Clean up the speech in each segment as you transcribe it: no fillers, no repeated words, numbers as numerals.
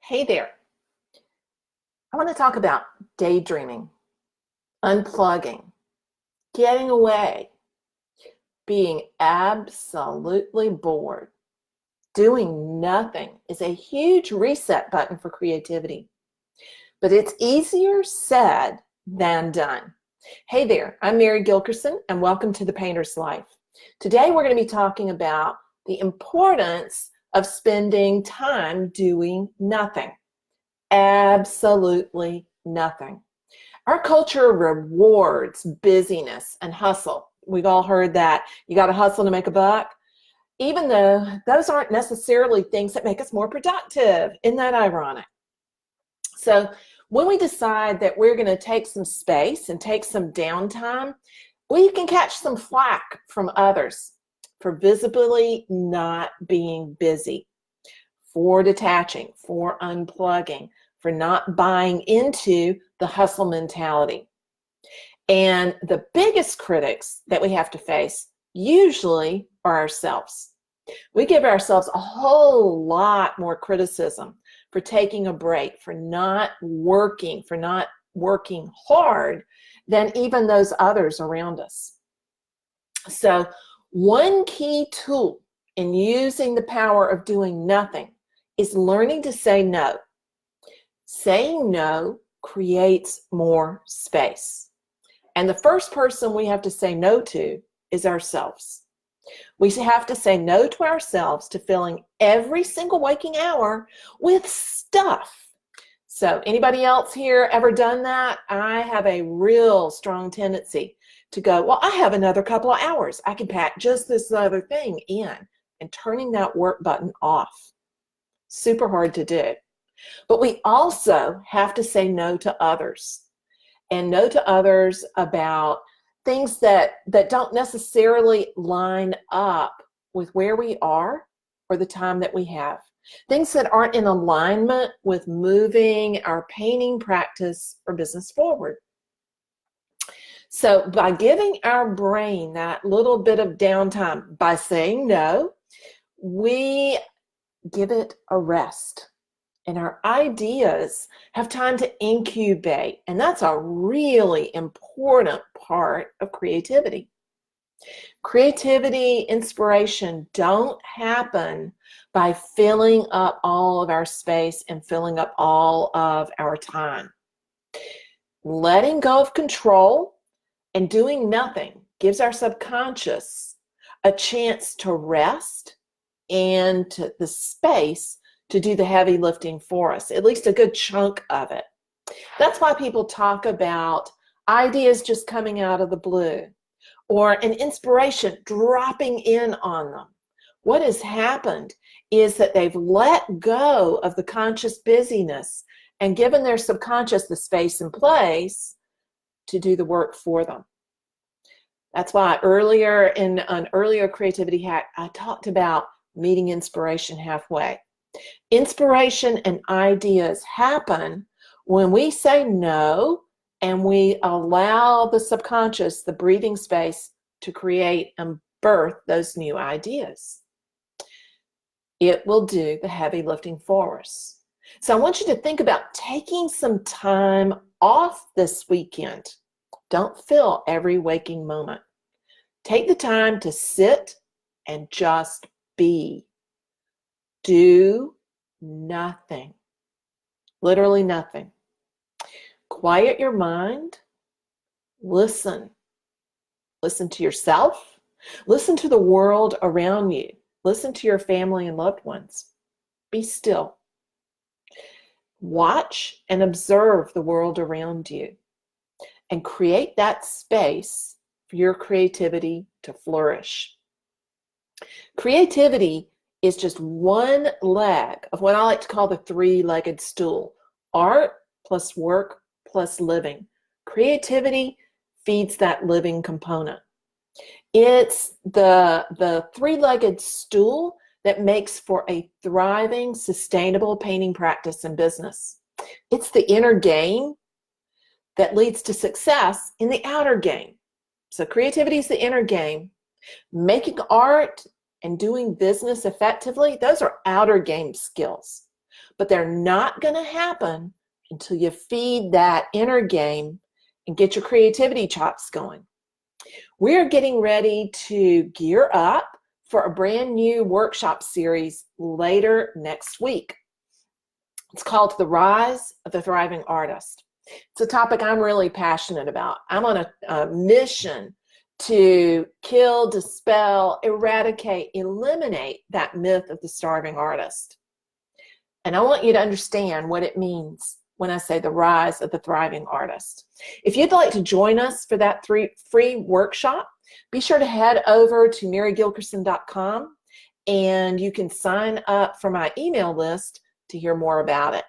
Hey there. I want to talk about daydreaming, unplugging, getting away, being absolutely bored. Doing nothing is a huge reset button for creativity, but it's easier said than done. Hey there, I'm Mary Gilkerson, and welcome to The Painter's Life. Today we're going to be talking about the importance of spending time doing nothing. Absolutely nothing. Our culture rewards busyness and hustle. We've all heard that. You got to hustle to make a buck, even though those aren't necessarily things that make us more productive. Isn't that ironic? So when we decide that we're going to take some space and take some downtime, we can catch some flack from others for visibly not being busy, for detaching, for unplugging, for not buying into the hustle mentality. And the biggest critics that we have to face usually are ourselves. We give ourselves a whole lot more criticism for taking a break, for not working hard than even those others around us. So one key tool in using the power of doing nothing is learning to say no. Saying no creates more space. And the first person we have to say no to is ourselves. We have to say no to ourselves to filling every single waking hour with stuff. So anybody else here ever done that? I have a real strong tendency to go, well, I have another couple of hours. I can pack just this other thing in, and turning that work button off. Super hard to do. But we also have to say no to others, and no to others about things that don't necessarily line up with where we are or the time that we have. Things that aren't in alignment with moving our painting practice or business forward. So by giving our brain that little bit of downtime, by saying no, we give it a rest. And our ideas have time to incubate. And that's a really important part of creativity. Creativity, inspiration don't happen by filling up all of our space and filling up all of our time. Letting go of control and doing nothing gives our subconscious a chance to rest and to the space to do the heavy lifting for us, at least a good chunk of it. That's why people talk about ideas just coming out of the blue or an inspiration dropping in on them. What has happened is that they've let go of the conscious busyness and given their subconscious the space and place to do the work for them. That's why earlier in an earlier creativity hack, I talked about meeting inspiration halfway. Inspiration and ideas happen when we say no and we allow the subconscious the breathing space to create and birth those new ideas. It will do the heavy lifting for us. So I want you to think about taking some time off this weekend. Don't fill every waking moment. Take the time to sit and just be. Do nothing, literally nothing. Quiet your mind, listen. Listen to yourself, listen to the world around you, listen to your family and loved ones. Be still. Watch and observe the world around you and create that space for your creativity to flourish. Creativity is just one leg of what I like to call the three-legged stool. Art plus work plus living. Creativity feeds that living component. It's the three-legged stool that makes for a thriving, sustainable painting practice and business. It's the inner game that leads to success in the outer game. So creativity is the inner game. Making art and doing business effectively, those are outer game skills. but they're not going to happen until you feed that inner game and get your creativity chops going. We're getting ready to gear up for a brand new workshop series later next week. It's called The Rise of the Thriving Artist. It's a topic I'm really passionate about. I'm on a mission to kill, dispel, eradicate, eliminate that myth of the starving artist. And I want you to understand what it means when I say the rise of the thriving artist. If you'd like to join us for that free workshop, be sure to head over to marygilkerson.com and you can sign up for my email list to hear more about it.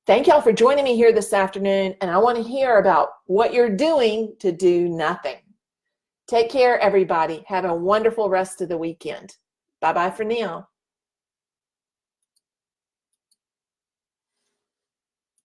Thank y'all for joining me here this afternoon, and I want to hear about what you're doing to do nothing. Take care, everybody. Have a wonderful rest of the weekend. Bye-bye for now.